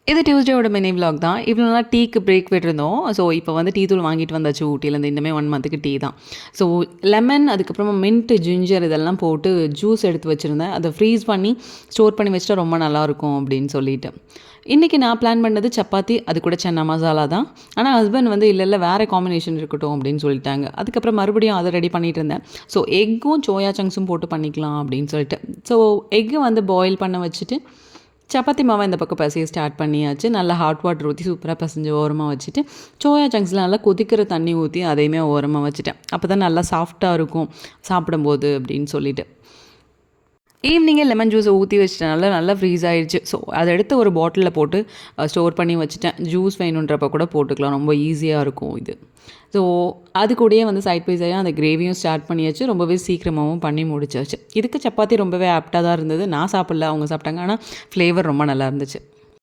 இது டியூஸ்டேவோட mini vlog தான். இவ்வளோ நாள் டீக்கு பிரேக் விட்டுருந்தோம். ஸோ இப்போ வந்து டீ தூள் வாங்கிட்டு வந்தாச்சு ஊட்டிலேருந்து. இனிமே 1 மந்த்துக்கு டீ தான். ஸோ லெமன், அதுக்கப்புறமா மின்ட்டு, ஜிஞ்சர் இதெல்லாம் போட்டு ஜூஸ் எடுத்து வச்சுருந்தேன். அதை ஃப்ரீஸ் பண்ணி ஸ்டோர் பண்ணி வச்சுட்டா ரொம்ப நல்லாயிருக்கும் அப்படின்னு சொல்லிட்டு. இன்றைக்கி நான் பிளான் பண்ணது சப்பாத்தி, அது கூட சன்னா மசாலா தான். ஆனால் ஹஸ்பண்ட் வந்து இல்லை இல்லை வேறு காம்பினேஷன் இருக்கட்டும் அப்படின்னு சொல்லிட்டாங்க. அதுக்கப்புறம் மறுபடியும் அதை ரெடி பண்ணிகிட்டு இருந்தேன். ஸோ எக்கும் சோயா சங்க்ஸும் போட்டு பண்ணிக்கலாம் அப்படின்னு சொல்லிட்டு. ஸோ எக்கு வந்து பாயில் பண்ண வச்சுட்டு சப்பாத்தி மாவை இந்த பக்கம் பிசைய ஸ்டார்ட் பண்ணியாச்சு. நல்லா ஹாட் வாட்டர் ஊற்றி சூப்பராக பிசைஞ்சு ஓரமாக வச்சுட்டு, சோயா சங்க்ஸில் நல்லா கொதிக்கிற தண்ணி ஊற்றி அதையுமே ஓரமாக வச்சுட்டேன். அப்போ தான் நல்லா சாஃப்டாக இருக்கும் சாப்பிடும்போது அப்படின்னு சொல்லிட்டு. ஈவினிங்கே லெமன் ஜூஸை ஊற்றி வச்சிட்டனால நல்லா ஃப்ரீஸ் ஆகிடுச்சு. ஸோ அதை எடுத்து ஒரு பாட்டிலில் போட்டு ஸ்டோர் பண்ணி வச்சுட்டேன். ஜூஸ் வேணுன்றப்ப கூட போட்டுக்கலாம். ரொம்ப ஈஸியாக இருக்கும் இது. ஸோ அது கூடயே வந்து சைட் பை சைடாக அந்த கிரேவியும் ஸ்டார்ட் பண்ணியாச்சு. ரொம்பவே சீக்கிரமாகவும் பண்ணி முடிச்சாச்சு. இதுக்கு சப்பாத்தி ரொம்பவே ஆப்டாக தான் இருந்தது. நான் சாப்பிடல, அவங்க சாப்பிட்டாங்க. ஆனால் ஃப்ளேவர் ரொம்ப நல்லா இருந்துச்சு.